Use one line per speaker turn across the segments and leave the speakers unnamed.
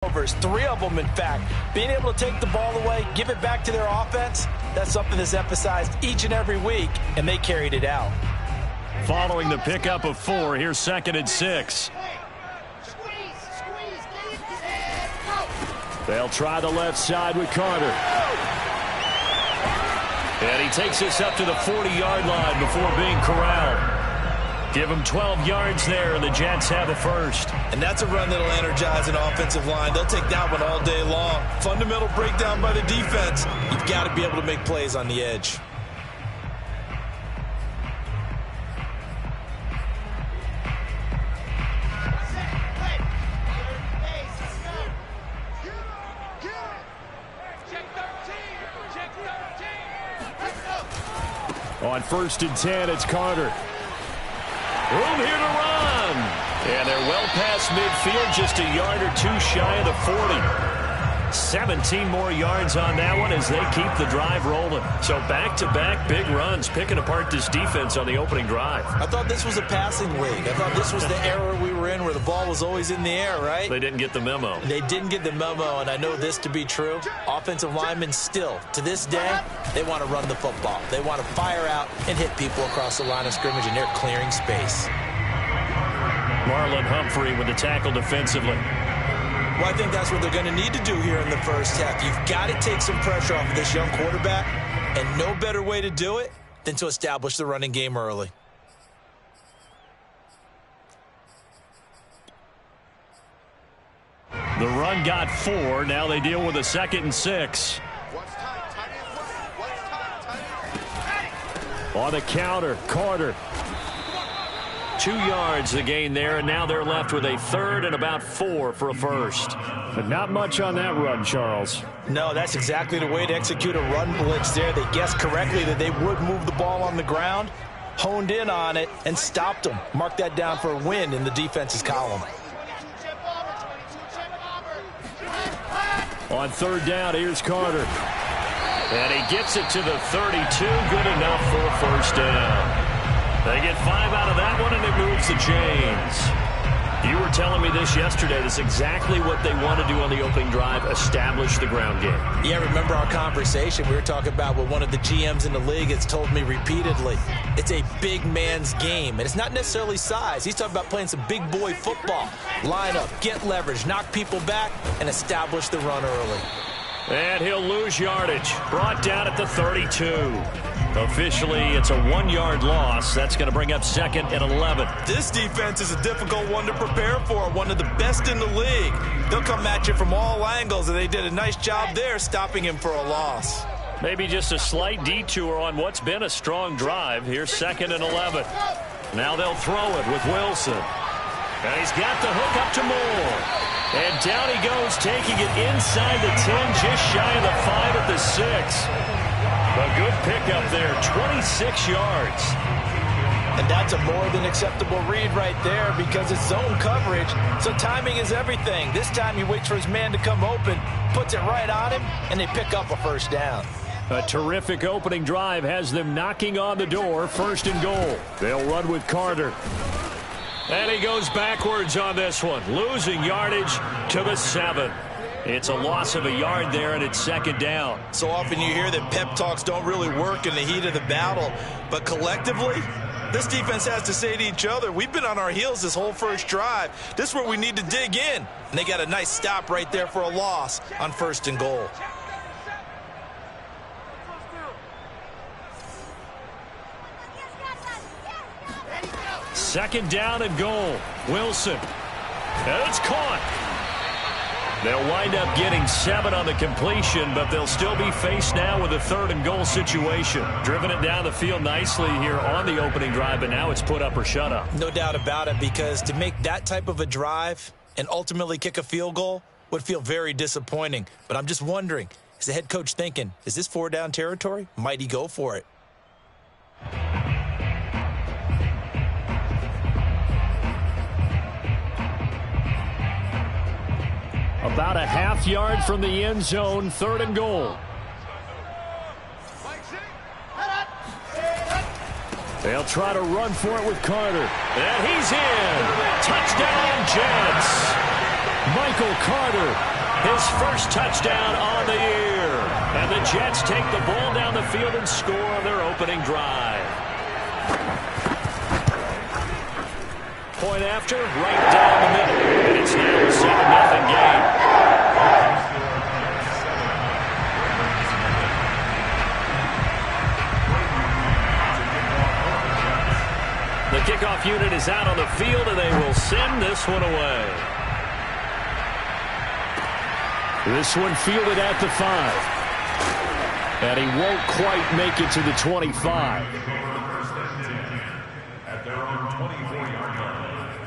Three of them, in fact. Being able to take the ball away, give it back to their offense, that's something that's emphasized each and every week, and they carried it out.
Following the pickup of 4, here's 2nd and 6. They'll try the left side with Carter. And he takes this up to the 40-yard line before being corralled. Give him 12 yards there, and the Jets have a first.
And that's a run that'll energize an offensive line. They'll take that one all day long. Fundamental breakdown by the defense. You've got to be able to make plays on the edge.
On 1st and 10, it's Carter. Room here to run. And they're well past midfield, just a yard or two shy of the 40. 17 more yards on that one as they keep the drive rolling. So back-to-back big runs, picking apart this defense on the opening drive.
I thought this was a passing league. I thought this was the era we were in where the ball was always in the air, right?
They didn't get the memo.
They didn't get the memo, and I know this to be true. Offensive linemen still, to this day, they want to run the football. They want to fire out and hit people across the line of scrimmage, and they're clearing space.
Marlon Humphrey with the tackle defensively.
Well, I think that's what they're going to need to do here in the first half. You've got to take some pressure off of this young quarterback, and no better way to do it than to establish the running game early.
The run got 4. Now they deal with a 2nd and 6. On the counter, Carter. 2 yards the gain there, and now they're left with a 3rd and about 4 for a first. But not much on that run, Charles.
No, that's exactly the way to execute a run blitz there. They guessed correctly that they would move the ball on the ground, honed in on it, and stopped them. Mark that down for a win in the defense's column.
On 3rd down, here's Carter. And he gets it to the 32. Good enough for a first down. They get 5 out of that one, and it moves the chains. You were telling me this yesterday. That's exactly what they want to do on the opening drive, establish the ground game.
Yeah, remember our conversation? We were talking about what one of the GMs in the league has told me repeatedly. It's a big man's game, and it's not necessarily size. He's talking about playing some big boy football. Line up, get leverage, knock people back, and establish the run early.
And he'll lose yardage. Brought down at the 32. Officially, it's a 1-yard loss. That's going to bring up 2nd and 11.
This defense is a difficult one to prepare for, one of the best in the league. They'll come at you from all angles, and they did a nice job there stopping him for a loss.
Maybe just a slight detour on what's been a strong drive. Here's 2nd and 11. Now they'll throw it with Wilson. And he's got the hook up to Moore. And down he goes, taking it inside the 10, just shy of the 5 at the 6. A good pickup there, 26 yards.
And that's a more than acceptable read right there because it's zone coverage, so timing is everything. This time he waits for his man to come open, puts it right on him, and they pick up a first down.
A terrific opening drive has them knocking on the door, 1st and goal. They'll run with Carter. And he goes backwards on this one, losing yardage to the 7. It's a loss of a yard there, and it's 2nd down.
So often you hear that pep talks don't really work in the heat of the battle, but collectively, this defense has to say to each other, we've been on our heels this whole first drive. This is where we need to dig in. And they got a nice stop right there for a loss on 1st and goal.
Second down and goal. Wilson. And it's caught. They'll wind up getting 7 on the completion, but they'll still be faced now with a 3rd and goal situation. Driven it down the field nicely here on the opening drive, but now it's put up or shut up.
No doubt about it, because to make that type of a drive and ultimately kick a field goal would feel very disappointing. But I'm just wondering, is the head coach thinking, is this 4-down territory? Might he go for it?
About a half yard from the end zone, 3rd and goal. They'll try to run for it with Carter. And he's in. Touchdown, Jets. Michael Carter, his first touchdown on the year. And the Jets take the ball down the field and score on their opening drive. Point after, right down the middle. And it's now a 7-0 game. The kickoff unit is out on the field, and they will send this one away. This one fielded at the 5. And he won't quite make it to the 25.
At their own 24-yard line.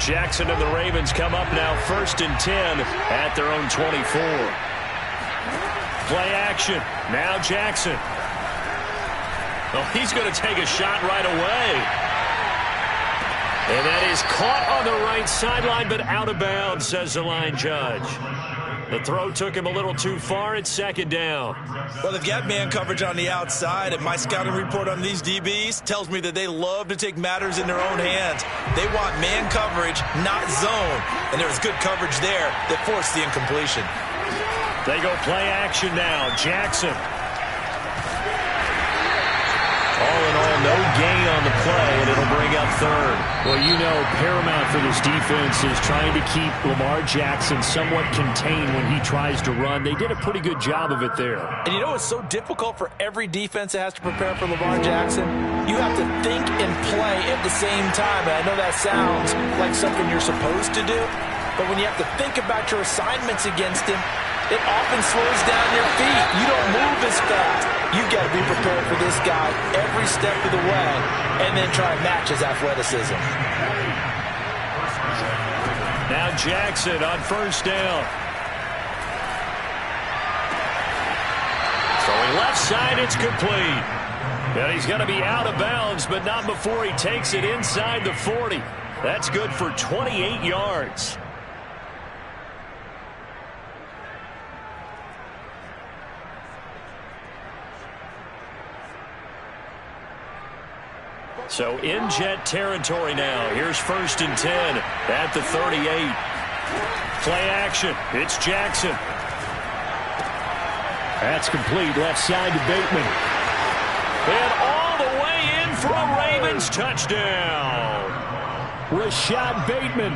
Jackson and the Ravens come up now 1st and 10 at their own 24. Play action. Now Jackson. Oh, he's going to take a shot right away. And that is caught on the right sideline, but out of bounds, says the line judge. The throw took him a little too far. It's 2nd down.
Well, they've got man coverage on the outside, and my scouting report on these DBs tells me that they love to take matters in their own hands. They want man coverage, not zone. And there was good coverage there that forced the incompletion.
They go play action now. Jackson. All in all, no gain on the play, and it'll bring up 3rd.
Well, you know, paramount for this defense is trying to keep Lamar Jackson somewhat contained when he tries to run. They did a pretty good job of it there.
And you know it's so difficult for every defense that has to prepare for Lamar Jackson? You have to think and play at the same time. And I know that sounds like something you're supposed to do, but when you have to think about your assignments against him, it often slows down your feet. You don't move as fast. You've got to be prepared for this guy every step of the way and then try and match his athleticism.
Now Jackson on 1st down. Throwing left side, it's complete. And he's going to be out of bounds, but not before he takes it inside the 40. That's good for 28 yards. So in Jet territory now. Here's 1st and 10 at the 38. Play action. It's Jackson.
That's complete. Left side to Bateman.
And all the way in for a Ravens touchdown.
Rashad Bateman.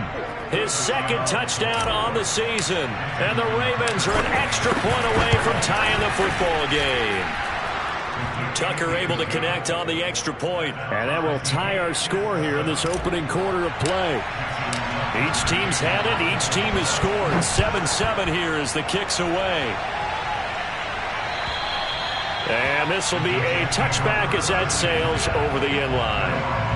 His 2nd touchdown on the season. And the Ravens are an extra point away from tying the football game. Tucker able to connect on the extra point.
And that will tie our score here in this opening quarter of play.
Each team's had it. Each team has scored. 7-7 here as the kick's away. And this will be a touchback as that sails over the end line.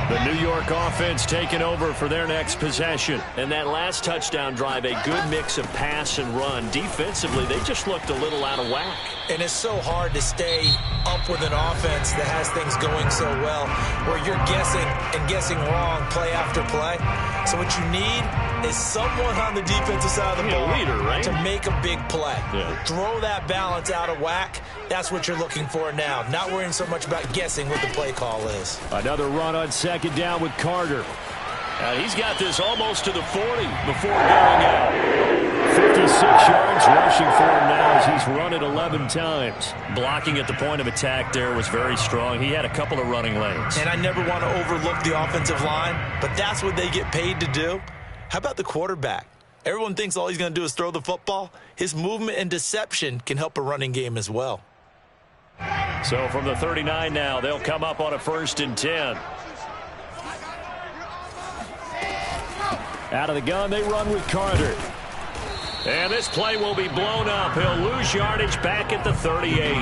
The New York offense taking over for their next possession. And that last touchdown drive, a good mix of pass and run. Defensively, they just looked a little out of whack.
And it's so hard to stay up with an offense that has things going so well, where you're guessing and guessing wrong play after play. So what you need is someone on the defensive side of the ball
leader, right?
to make a big play.
Yeah.
Throw that balance out of whack. That's what you're looking for now. Not worrying so much about guessing what the play call is.
Another run on 2nd down with Carter.
He's got this almost to the 40 before going out.
56 yards rushing for him now as he's run it 11 times.
Blocking at the point of attack there was very strong. He had a couple of running lanes.
And I never want to overlook the offensive line, but that's what they get paid to do. How about the quarterback? Everyone thinks all he's going to do is throw the football. His movement and deception can help a running game as well.
So from the 39 now, they'll come up on a 1st and 10.
Out of the gun, they run with Carter.
And this play will be blown up. He'll lose yardage back at the 38.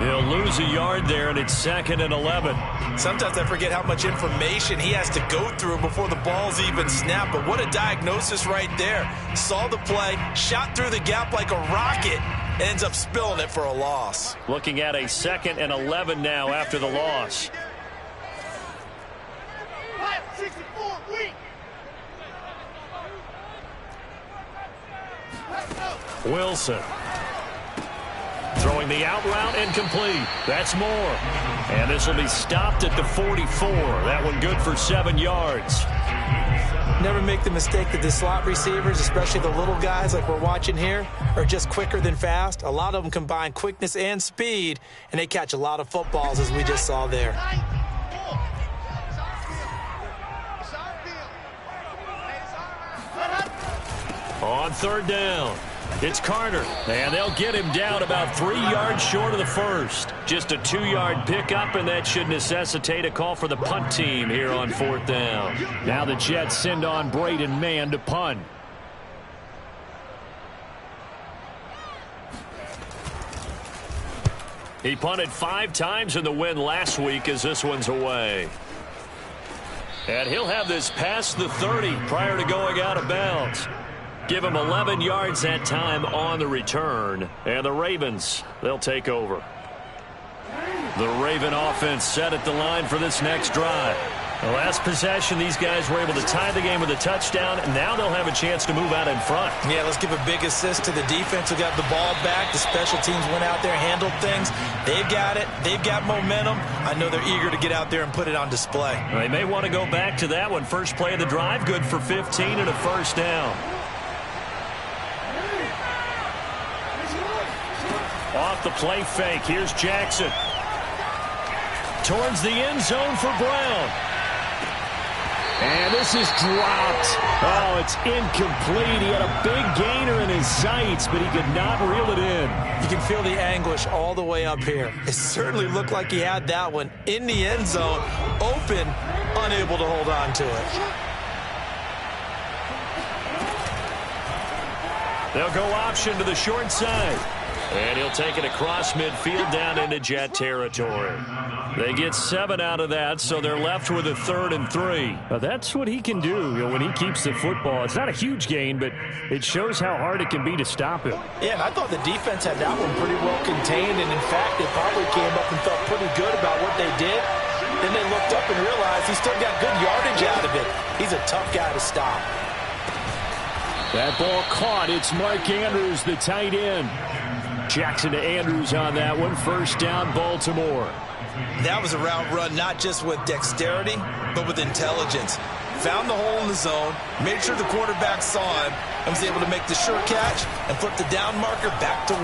He'll lose a yard there, and it's 2nd and 11.
Sometimes I forget how much information he has to go through before the ball's even snapped. But what a diagnosis right there. Saw the play, shot through the gap like a rocket, ends up spilling it for a loss.
Looking at a 2nd and 11 now after the loss. Wilson. Throwing the out route and complete. That's Moore. And this will be stopped at the 44. That one good for 7 yards.
Never make the mistake that the slot receivers, especially the little guys like we're watching here, are just quicker than fast. A lot of them combine quickness and speed, and they catch a lot of footballs, as we just saw there.
On third down, it's Carter, and they'll get him down about 3 yards short of the first. Just a 2-yard pickup, and that should necessitate a call for the punt team here on fourth down.
Now the Jets send on Braden Mann to punt.
He punted 5 times in the win last week as this one's away. And he'll have this past the 30 prior to going out of bounds. Give him 11 yards that time on the return. And the Ravens, they'll take over. The Raven offense set at the line for this next drive. The last possession, these guys were able to tie the game with a touchdown, and now they'll have a chance to move out in front.
Yeah, let's give a big assist to the defense who got the ball back. The special teams went out there, handled things. They've got it. They've got momentum. I know they're eager to get out there and put it on display.
They may want to go back to that one. First play of the drive, good for 15 and a first down. Off the play fake, here's Jackson. Towards the end zone for Brown.
And this is dropped. Oh, it's incomplete. He had a big gainer in his sights, but he could not reel it in.
You can feel the anguish all the way up here. It certainly looked like he had that one in the end zone, open, unable to hold on to it.
They'll go option to the short side. And he'll take it across midfield down into Jet territory. They get 7 out of that, so they're left with a 3rd and 3.
Now that's what he can do, when he keeps the football. It's not a huge gain, but it shows how hard it can be to stop him.
Yeah, and I thought the defense had that one pretty well contained, and in fact, they probably came up and felt pretty good about what they did. Then they looked up and realized he still got good yardage out of it. He's a tough guy to stop.
That ball caught. It's Mark Andrews, the tight end. Jackson to Andrews on that one. First down, Baltimore.
That was a route run not just with dexterity, but with intelligence. Found the hole in the zone, made sure the quarterback saw him, and was able to make the sure catch and flip the down marker back to 1.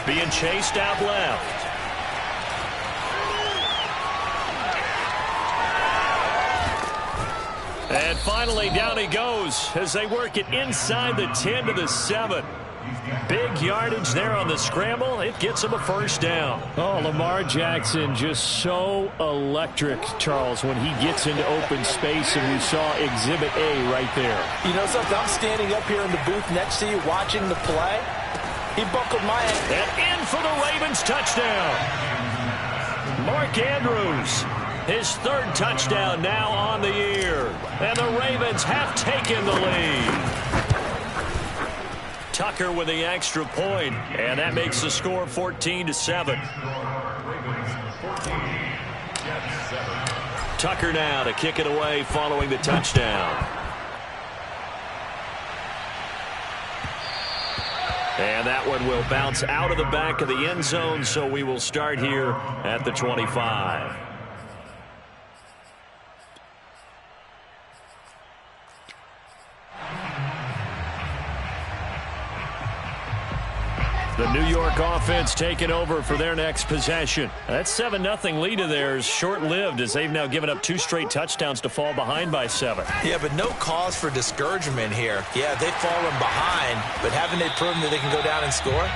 Being chased out left. And finally, down he goes as they work it inside the 10 to the 7. Big yardage there on the scramble. It gets him a first down.
Oh, Lamar Jackson just so electric, Charles, when he gets into open space, and we saw Exhibit A right there.
You know something? I'm standing up here in the booth next to you watching the play. He buckled my head.
And in for the Ravens touchdown. Mark Andrews, his 3rd touchdown now on the year. And the Ravens have taken the lead. Tucker with the extra point, and that makes the score 14 to 7. Tucker now to kick it away following the touchdown. And that one will bounce out of the back of the end zone, so we will start here at the 25. The New York offense taking over for their next possession. That 7-0 lead of theirs short-lived as they've now given up 2 straight touchdowns to fall behind by 7.
Yeah, but no cause for discouragement here. Yeah, they've fallen behind, but haven't they proven that they can go down and score?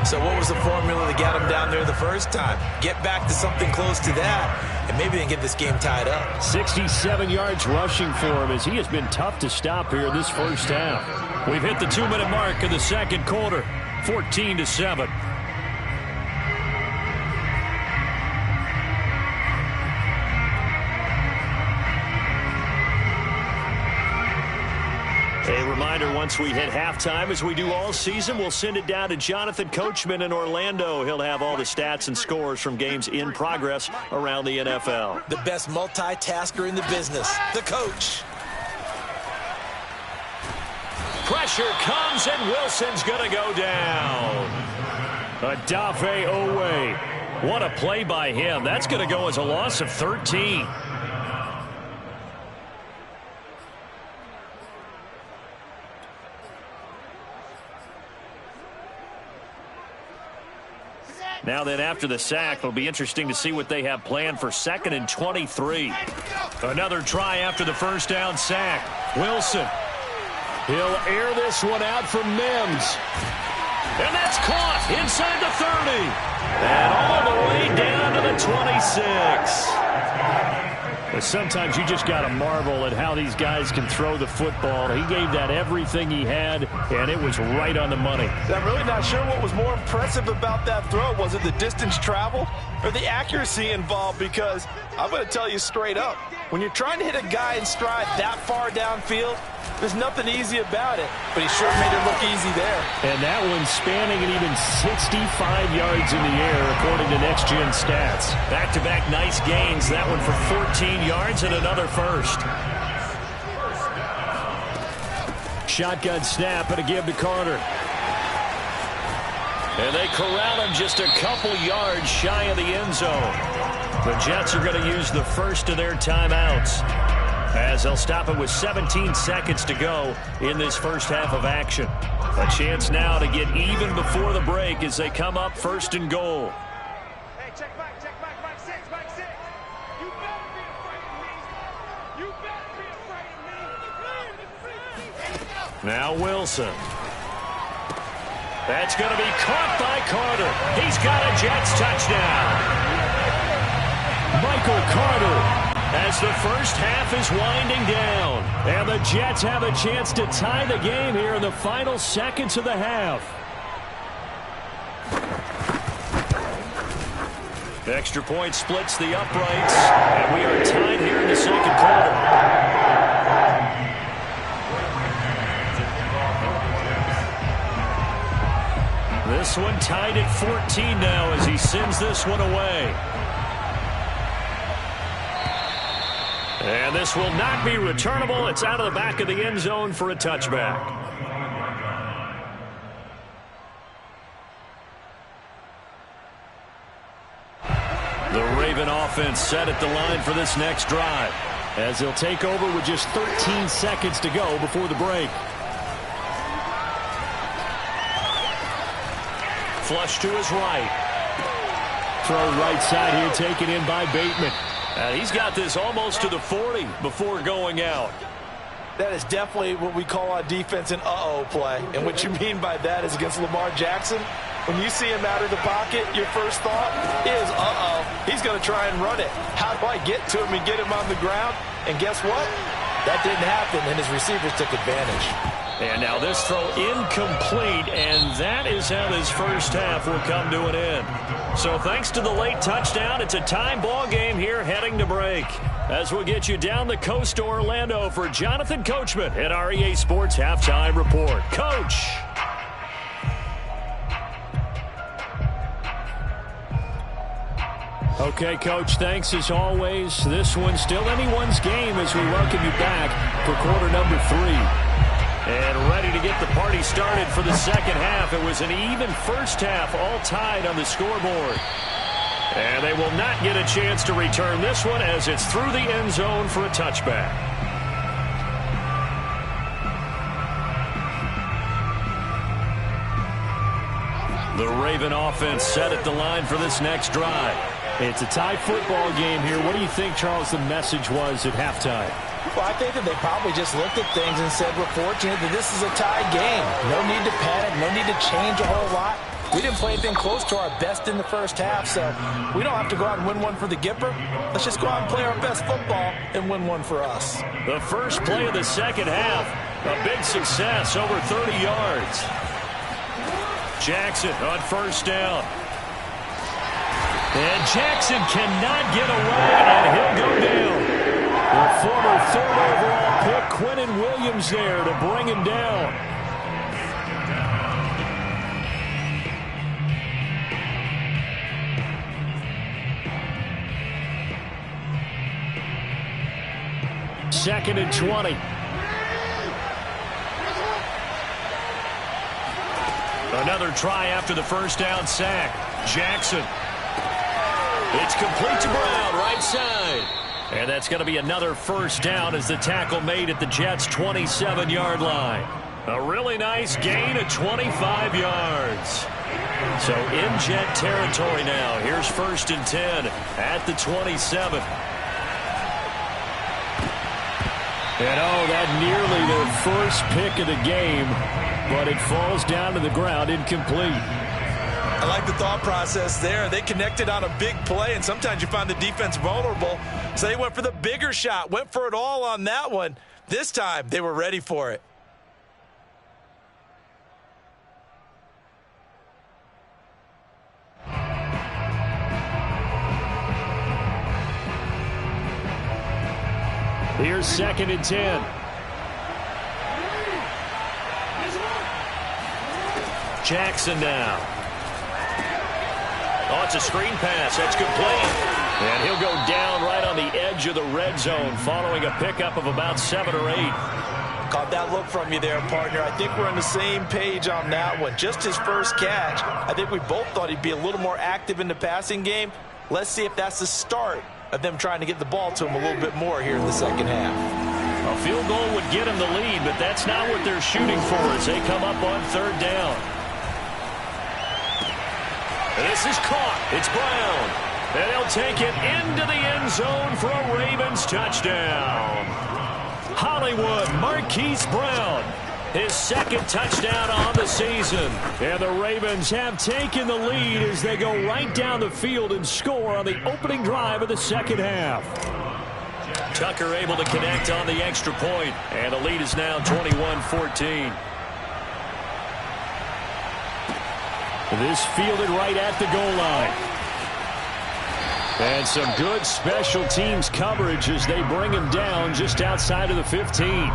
So what was the formula that got them down there the first time? Get back to something close to that, and maybe they can get this game tied up.
67 yards rushing for him as he has been tough to stop here this first half.
We've hit the 2-minute mark of the second quarter. 14 to 7. A reminder, once we hit halftime, as we do all season, we'll send it down to Jonathan Coachman in Orlando. He'll have all the stats and scores from games in progress around the NFL.
The best multitasker in the business, the coach.
Pressure comes, and Wilson's going to go down. Yr2Wk5. What a play by him. That's going to go as a loss of 13. Now then, after the sack, it'll be interesting to see what they have planned for 2nd and 23. Another try after the first down sack. Wilson. He'll air this one out for Mims. And that's caught inside the 30. And all the way down to the 26. Sometimes you just got to marvel at how these guys can throw the football. He gave that everything he had, and it was right on the money.
I'm really not sure what was more impressive about that throw. Was it the distance traveled or the accuracy involved? Because I'm going to tell you straight up, when you're trying to hit a guy in stride that far downfield, there's nothing easy about it, but he sure made it look easy there.
And that one spanning it even 65 yards in the air, according to Next Gen Stats.
Back-to-back nice gains. That one for 14 yards and another first.
Shotgun snap and a give to Carter.
And they corral him just a couple yards shy of the end zone. The Jets are going to use the first of their timeouts, as they'll stop it with 17 seconds to go in this first half of action. A chance now to get even before the break as they come up 1st and goal.
Hey, check back, back six. You better be afraid of me. You better be afraid of me.
Now Wilson. That's going to be caught by Carter. He's got a Jets touchdown. Michael Carter, as the first half is winding down. And the Jets have a chance to tie the game here in the final seconds of the half. Extra point splits the uprights, and we are tied here in the second quarter. This one tied at 14 now as he sends this one away. And this will not be returnable. It's out of the back of the end zone for a touchback. The Raven offense set at the line for this next drive, as they'll take over with just 13 seconds to go before the break. Flush to his right.
Throw right side here, taken in by Bateman.
He's got this almost to the 40 before going out.
That is definitely what we call on defense an uh-oh play. And what you mean by that is against Lamar Jackson, when you see him out of the pocket, your first thought is, uh-oh, he's going to try and run it. How do I get to him and get him on the ground? And guess what? That didn't happen, and his receivers took advantage.
And now this throw incomplete, and that is how this first half will come to an end. So thanks to the late touchdown, it's a tie ball game here heading to break. As we'll get you down the coast to Orlando for Jonathan Coachman at our EA Sports Halftime Report. Coach.
Okay, Coach, thanks as always. This one's still anyone's game as we welcome you back for quarter number 3.
And ready to get the party started for the second half. It was an even first half, all tied on the scoreboard. And they will not get a chance to return this one as it's through the end zone for a touchback. The Raven offense set at the line for this next drive.
It's a tie football game here. What do you think, Charles, the message was at halftime?
Well, I think that they probably just looked at things and said, we're fortunate that this is a tie game. No need to panic, no need to change a whole lot. We didn't play anything close to our best in the first half, so we don't have to go out and win one for the Gipper. Let's just go out and play our best football and win one for us.
The first play of the second half, a big success, over 30 yards. Jackson on first down. And Jackson cannot get away, and he'll go down. The former 3rd overall pick,
Quentin Williams there to bring him down. Second and 20. Another try after the first down sack. Jackson. It's complete to Brown, right side. And that's going to be another first down as the tackle made at the Jets' 27-yard line. A really nice gain of 25 yards. So in Jet territory now. Here's first and 10 at the 27. And that nearly their first pick of the game, but it falls down to the ground incomplete.
I like the thought process there. They connected on a big play, and sometimes you find the defense vulnerable. So they went for the bigger shot, went for it all on that one. This time, they were ready for it.
Here's second and 10. Jackson now. Oh, it's a screen pass. That's complete. And he'll go down right on the edge of the red zone following a pickup of about 7 or 8.
Caught that look from you there, partner. I think we're on the same page on that one. Just his first catch. I think we both thought he'd be a little more active in the passing game. Let's see if that's the start of them trying to get the ball to him a little bit more here in the second half.
A field goal would get him the lead, but that's not what they're shooting for as they come up on third down. This is caught. It's Brown. And they'll take it into the end zone for a Ravens touchdown. Hollywood Marquise Brown, his second touchdown on the season. And the Ravens have taken the lead as they go right down the field and score on the opening drive of the second half. Tucker able to connect on the extra point, and the lead is now 21-14. This fielded right at the goal line. And some good special teams coverage as they bring him down just outside of the 15.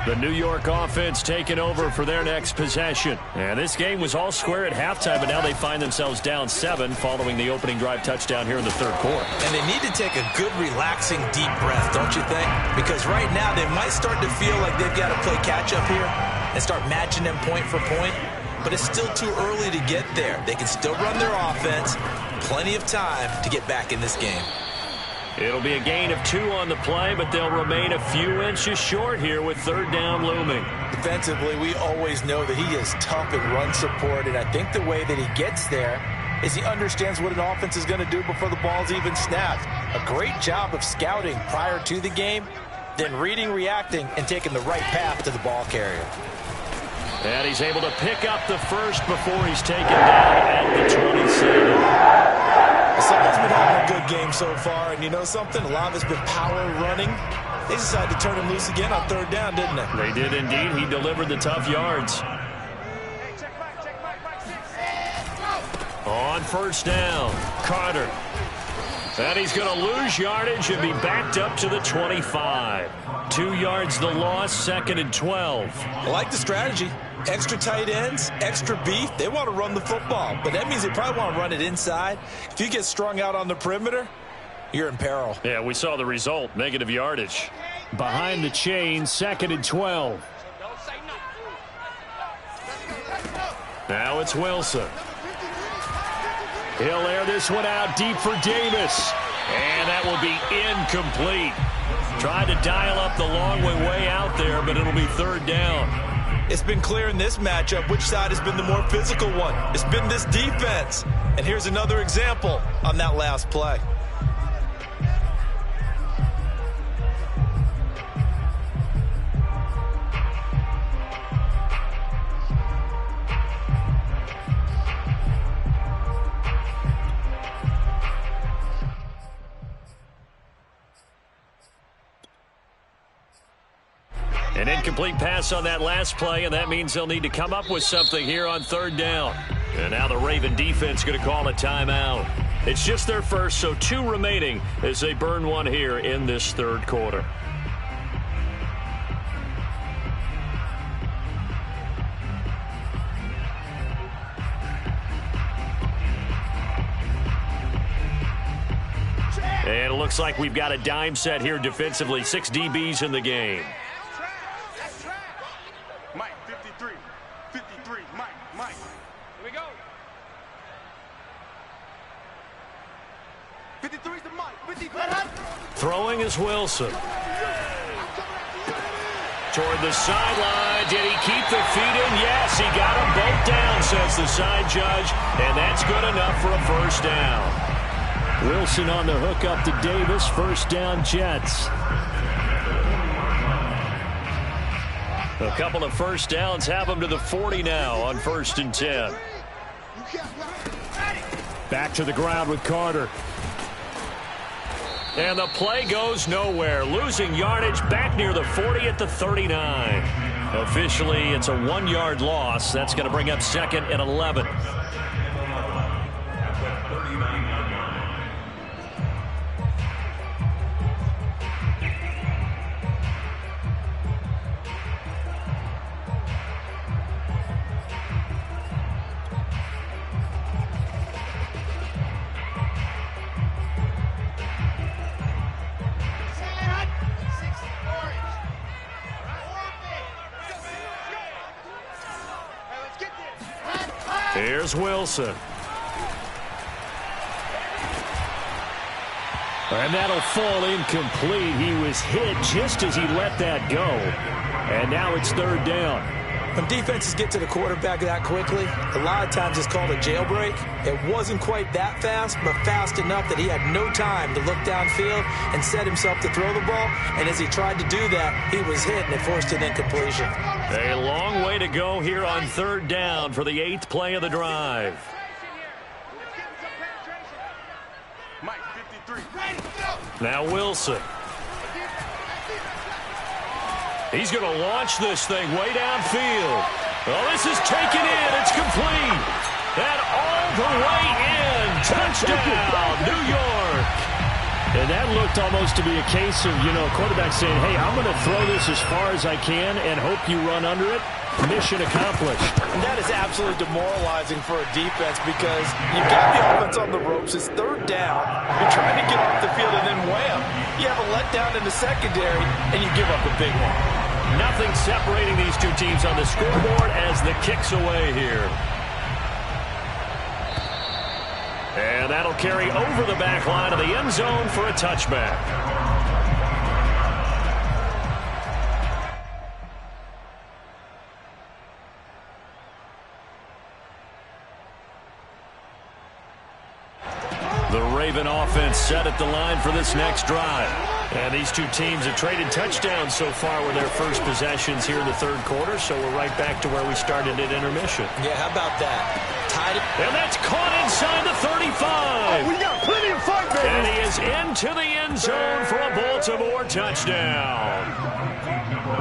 The New York offense taking over for their next possession. And this game was all square at halftime, but now they find themselves down 7 following the opening drive touchdown here in the third quarter.
And they need to take a good, relaxing, deep breath, don't you think? Because right now they might start to feel like they've got to play catch-up here and start matching them point for point. But it's still too early to get there. They can still run their offense. Plenty of time to get back in this game.
It'll be a gain of 2 on the play, but they'll remain a few inches short here with third down looming.
Defensively, we always know that he is tough in run support, and I think the way that he gets there is he understands what an offense is going to do before the ball's even snapped. A great job of scouting prior to the game, then reading, reacting, and taking the right path to the ball carrier.
And he's able to pick up the first before he's taken down at the 27.
Someone's been having a good game so far, and you know something? A lot of it's been power running. They decided to turn him loose again on third down, didn't they?
They did indeed. He delivered the tough yards. On first down, Carter. And he's going to lose yardage and be backed up to the 25. 2 yards the loss, second and 12.
I like the strategy. Extra tight ends, extra beef. They want to run the football, but that means they probably want to run it inside. If you get strung out on the perimeter, you're in peril.
Yeah, we saw the result, negative yardage. Behind the chain, second and 12. Now it's Wilson. He'll air this one out deep for Davis. And that will be incomplete. Tried to dial up the long way out there, but it'll be third down.
It's been clear in this matchup which side has been the more physical one. It's been this defense. And here's another example on that last play.
An incomplete pass on that last play, and that means they'll need to come up with something here on third down.
And now the Raven defense going to call a timeout. It's just their first, so 2 remaining as they burn one here in this third quarter. And it looks like we've got a dime set here defensively. 6 DBs in the game.
Mike, 53. 53. Mike. Here we go. 53 is the Mike. 53.
Throwing is Wilson. Toward the sideline. Did he keep the feet in? Yes, he got them both down, says the side judge. And that's good enough for a first down.
Wilson on the hook up to Davis. First down, Jets.
A couple of first downs have them to the 40 now on 1st and 10.
Back to the ground with Carter.
And the play goes nowhere. Losing yardage back near the 40 at the 39. Officially, it's a 1-yard loss. That's going to bring up 2nd and 11. Here's Wilson.
And that'll fall incomplete. He was hit just as he let that go. And now it's 3rd down.
When defenses get to the quarterback that quickly, a lot of times it's called a jailbreak. It wasn't quite that fast, but fast enough that he had no time to look downfield and set himself to throw the ball. And as he tried to do that, he was hit, and it forced an incompletion.
A long way to go here on 3rd down for the 8th play of the drive.
Mike, 53.
Now Wilson. He's going to launch this thing way downfield. Oh, this is taken in. It's complete. And all the way in. Touchdown, New York.
And that looked almost to be a case of, quarterback saying, hey, I'm going to throw this as far as I can and hope you run under it. Mission accomplished.
And that is absolutely demoralizing for a defense because you've got the offense on the ropes. It's 3rd down. You're trying to get off the field and then wham. You have a letdown in the secondary and you give up a big one.
Nothing separating these 2 teams on the scoreboard as the kick's away here. And that'll carry over the back line of the end zone for a touchback. The Raven offense set at the line for this next drive. And these 2 teams have traded touchdowns so far with their first possessions here in the 3rd quarter, so we're right back to where we started at intermission.
Yeah, how about that? Tied it.
And that's caught inside the 35.
We got plenty of fight, baby.
And he is into the end zone for a Baltimore touchdown.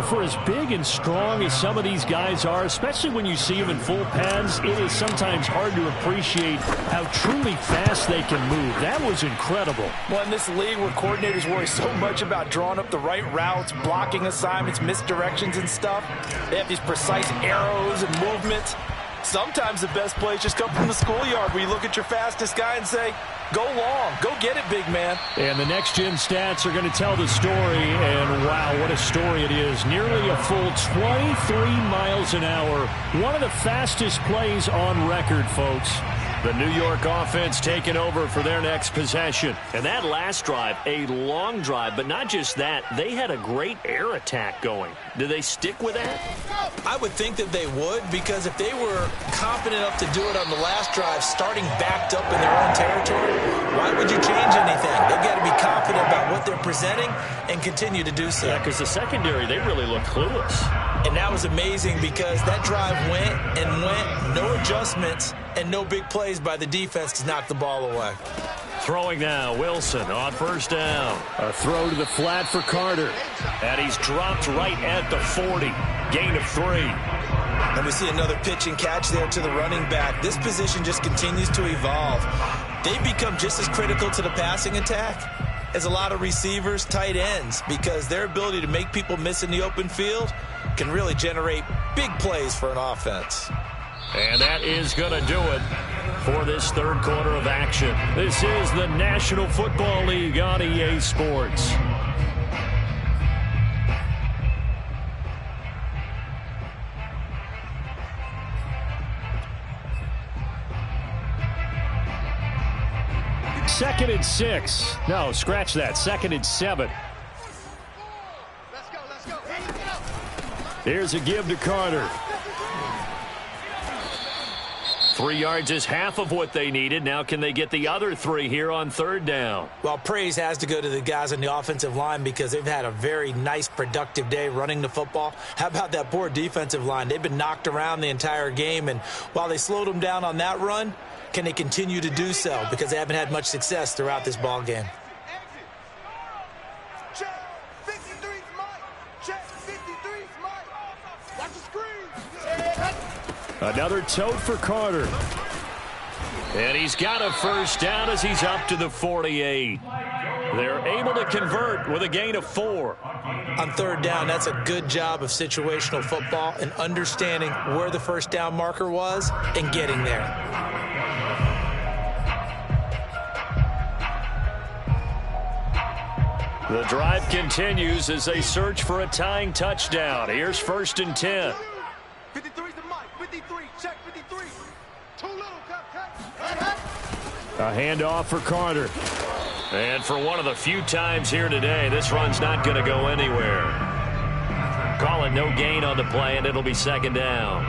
For as big and strong as some of these guys are, especially when you see them in full pads, it is sometimes hard to appreciate how truly fast they can move. That was incredible.
Well, in this league where coordinators worry so much about drawing up the right routes, blocking assignments, misdirections and stuff, they have these precise arrows and movements. Sometimes the best plays just come from the schoolyard where you look at your fastest guy and say, go long, go get it, big man.
And the next-gen stats are going to tell the story, and wow, what a story it is. Nearly a full 23 miles an hour. One of the fastest plays on record, folks.
The New York offense taking over for their next possession. And that last drive, a long drive, but not just that, they had a great air attack going. Do they stick with that?
I would think that they would, because if they were confident enough to do it on the last drive, starting backed up in their own territory, why would you change anything? They've got to be confident about what they're presenting and continue to do so.
Yeah, because the secondary, they really looked clueless.
And that was amazing because that drive went and went, no adjustments, and no big plays by the defense to knock the ball away.
Throwing now, Wilson on first down.
A throw to the flat for Carter.
And he's dropped right at the 40. Gain of 3.
And we see another pitch and catch there to the running back. This position just continues to evolve. They become just as critical to the passing attack as a lot of receivers, tight ends, because their ability to make people miss in the open field can really generate big plays for an offense.
And that is going to do it for this third quarter of action. This is the National Football League on EA Sports. Second and 6. No, scratch that. Second and 7.
Let's go, let's go.
Here's a give to Carter. 3 yards is half of what they needed. Now can they get the other 3 here on third down?
Well, praise has to go to the guys on the offensive line because they've had a very nice, productive day running the football. How about that poor defensive line? They've been knocked around the entire game, and while they slowed them down on that run, can they continue to do so? Because they haven't had much success throughout this ball game.
Check. 53's Mike. Check. 53's Mike. Watch the screen.
Another tote for Carter. And he's got a first down as he's up to the 48. They're able to convert with a gain of 4.
On third down, that's a good job of situational football and understanding where the first down marker was and getting there.
The drive continues as they search for a tying touchdown. Here's first and 10.
53's the Mike. 53. Check 53. Too little, cut.
A handoff for Carter. And for one of the few times here today, this run's not going to go anywhere. Call it no gain on the play, and it'll be second down.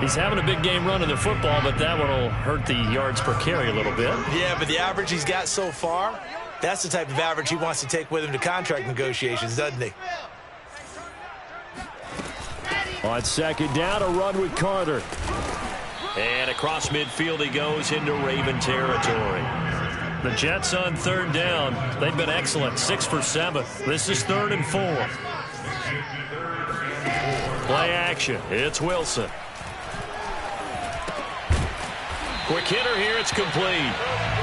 He's having a big game running the football, but that one will hurt the yards per carry a little bit.
Yeah, but the average he's got so far, that's the type of average he wants to take with him to contract negotiations, doesn't he?
On second down, a run with Carter. And across midfield he goes into Raven territory. The Jets on third down. They've been excellent, 6 for 7. This is 3rd and 4. Play action. It's Wilson. Quick hitter here. It's complete.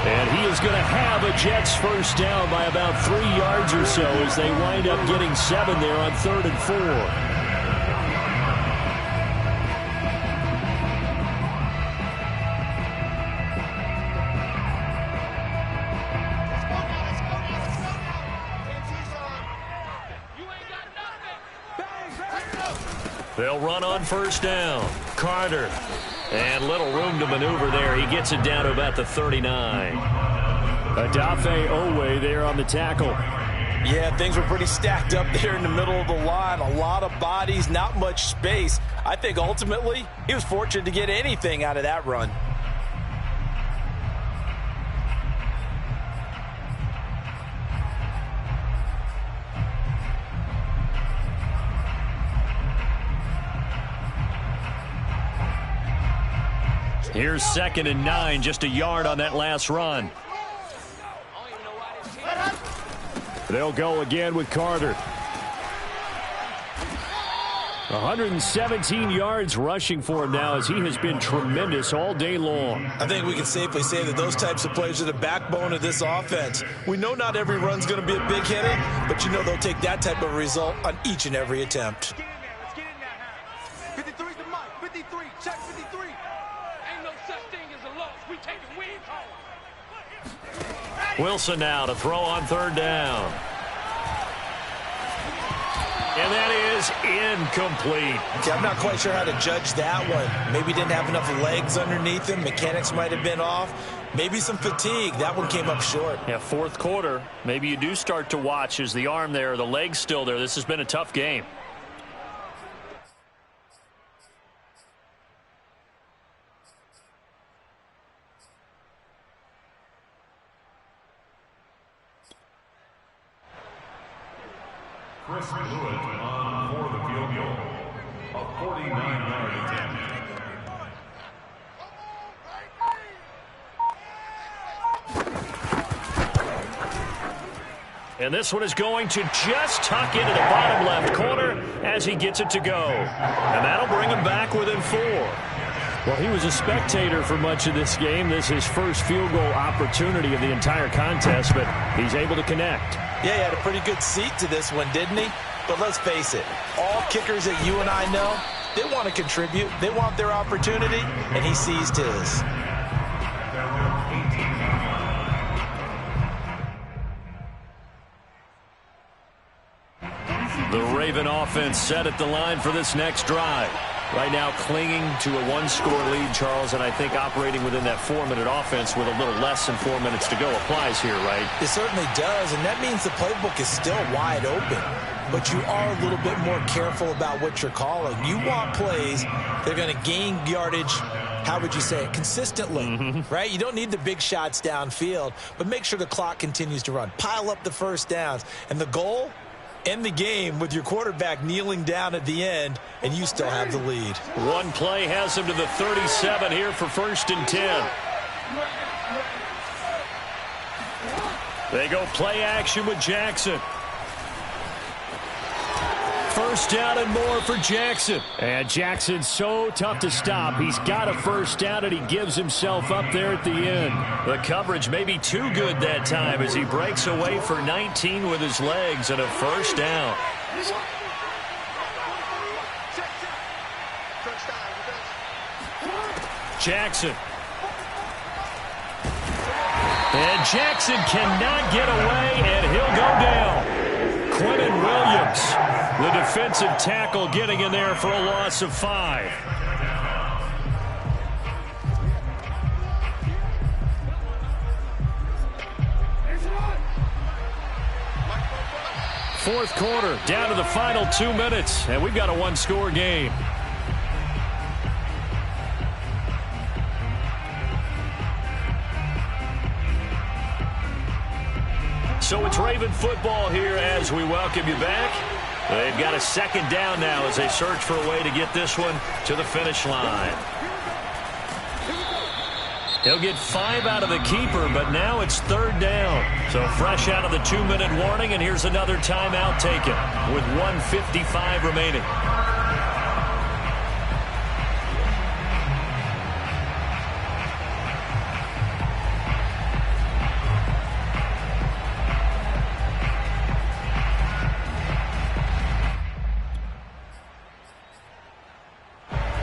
And he is going to have a Jets first down by about 3 yards or so as they wind up getting 7 there on 3rd and 4. They'll run on first down. Carter. And little room to maneuver there. He gets it down to about the 39. Adafe Owe there on the tackle.
Yeah, things were pretty stacked up there in the middle of the line. A lot of bodies, not much space. I think ultimately he was fortunate to get anything out of that run.
Here's 2nd and 9, just a yard on that last run. They'll go again with Carter. 117 yards rushing for him now as he has been tremendous all day long.
I think we can safely say that those types of plays are the backbone of this offense. We know not every run's going to be a big hitter, but you know they'll take that type of result on each and every attempt.
Let's get in there. 53's the Mike. 53. Check 53. Ain't no such thing as a loss. We taking wins home.
Wilson now to throw on third down. And that is incomplete.
Okay, I'm not quite sure how to judge that one. Maybe didn't have enough legs underneath him. Mechanics might have been off. Maybe some fatigue. That one came up short.
Yeah, fourth quarter. Maybe you do start to watch. Is the arm there, the leg's still there? This has been a tough game.
Chris Blewett on for the field goal. A 49-yard attempt.
And this one is going to just tuck into the bottom left corner as he gets it to go. And that'll bring him back within 4.
Well, he was a spectator for much of this game. This is his first field goal opportunity of the entire contest, but he's able to connect.
Yeah, he had a pretty good seat to this one, didn't he? But let's face it, all kickers that you and I know, they want to contribute. They want their opportunity, and he seized his.
The Raven offense set at the line for this next drive. Right now clinging to a 1-score lead, Charles, and I think operating within that 4-minute offense with a little less than 4 minutes to go applies here, right?
It certainly does, and that means the playbook is still wide open. But you are a little bit more careful about what you're calling. You want plays that are going to gain yardage, how would you say it, consistently, right? You don't need the big shots downfield, but make sure the clock continues to run. Pile up the first downs. And the goal? End the game with your quarterback kneeling down at the end, and you still have the lead.
One play has him to the 37 here for 1st and 10. They go play action with Jackson. 1st down and more for Jackson.
And Jackson's so tough to stop. He's got a 1st down, and he gives himself up there at the end.
The coverage may be too good that time as he breaks away for 19 with his legs and a 1st down. Jackson. And Jackson cannot get away, and he'll go down. Quentin Williams, the defensive tackle, getting in there for a loss of 5. Fourth quarter, down to the final 2 minutes, and we've got a 1-score game. So it's Raven football here as we welcome you back. They've got a 2nd down now as they search for a way to get this one to the finish line. He'll get 5 out of the keeper, but now it's 3rd down. So fresh out of the 2-minute warning, and here's another timeout taken with 1:55 remaining.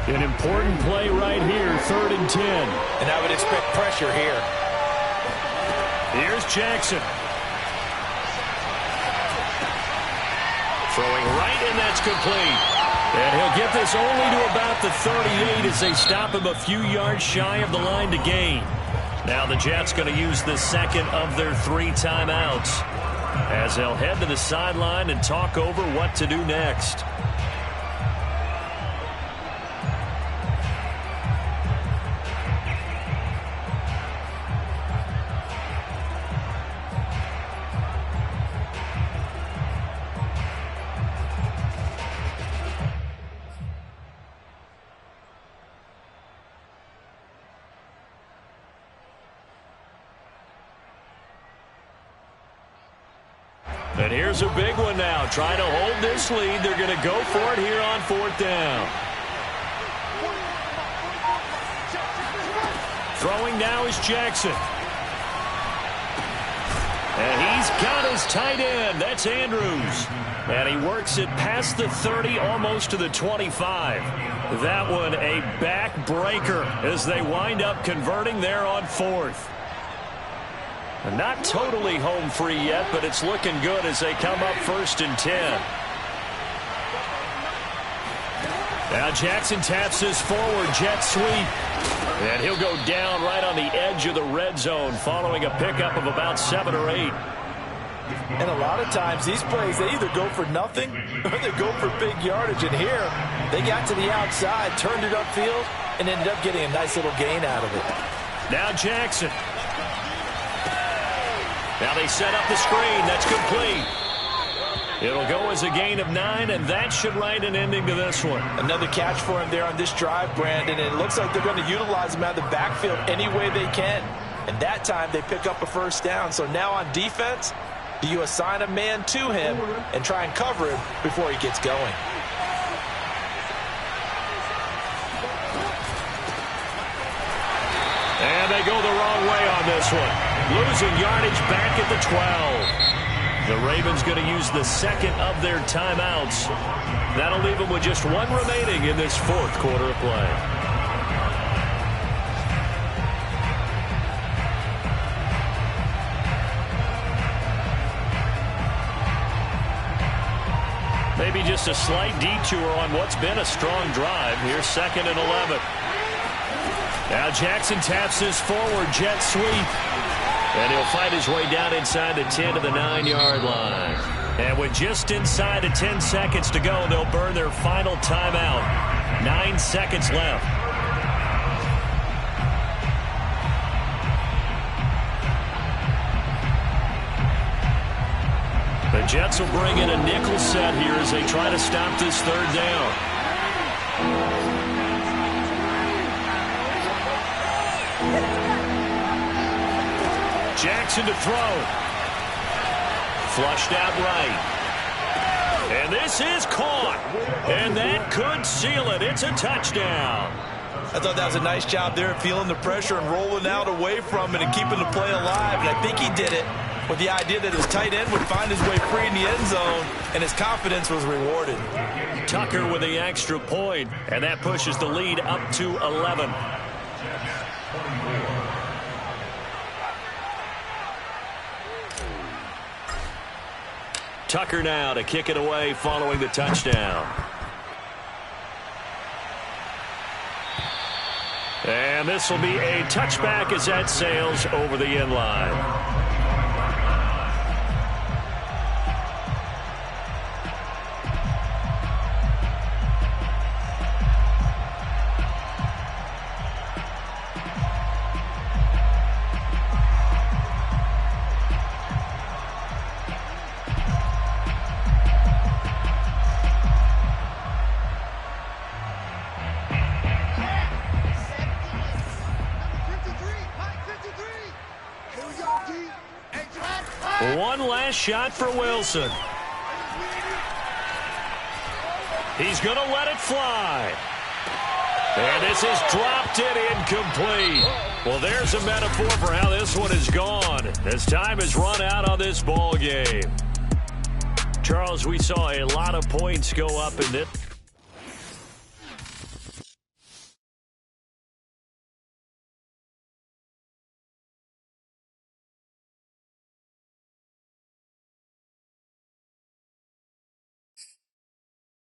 An important play right here, 3rd and 10.
And I would expect pressure here.
Here's Jackson. Throwing right, and that's complete. And he'll get this only to about the 38 as they stop him a few yards shy of the line to gain. Now the Jets going to use the 2nd of their 3 timeouts as they'll head to the sideline and talk over what to do next. And here's a big one now. Trying to hold this lead. They're going to go for it here on 4th down. Throwing now is Jackson. And he's got his tight end. That's Andrews. And he works it past the 30, almost to the 25. That one a backbreaker as they wind up converting there on 4th. And not totally home free yet, but it's looking good as they come up 1st and 10. Now Jackson taps this forward jet sweep. And he'll go down right on the edge of the red zone following a pickup of about 7 or 8.
And a lot of times these plays, they either go for nothing or they go for big yardage. And here, they got to the outside, turned it upfield, and ended up getting a nice little gain out of it.
Now Jackson. Now they set up the screen. That's complete. It'll go as a gain of 9, and that should write an ending to this one.
Another catch for him there on this drive, Brandon, and it looks like they're going to utilize him out of the backfield any way they can. And that time they pick up a 1st down. So now on defense, Do you assign a man to him and try and cover him before he gets going?
And they go the wrong way on this one. Losing yardage back at the 12. The Ravens going to use the second of their timeouts. That'll leave them with just one remaining in this fourth quarter of play. Maybe just a slight detour on what's been a strong drive. Here's 2nd and 11. Now Jackson taps his forward jet sweep. And he'll fight his way down inside the 10 to the 9-yard line. And with just inside of 10 seconds to go, they'll burn their final timeout. 9 seconds left. The Jets will bring in a nickel set here as they try to stop this third down. Jackson to throw. Flushed out right. And this is caught. And that could seal it. It's a touchdown.
I thought that was a nice job there, feeling the pressure and rolling out away from it and keeping the play alive. And I think he did it with the idea that his tight end would find his way free in the end zone, and his confidence was rewarded.
Tucker with the extra point, and that pushes the lead up to 11. Tucker now to kick it away following the touchdown. And this will be a touchback as that sails over the end line. One last shot for Wilson. He's going to let it fly. And this is dropped it incomplete. Well, there's a metaphor for how this one is gone. As time has run out on this ball game. Charles, we saw a lot of points go up in this.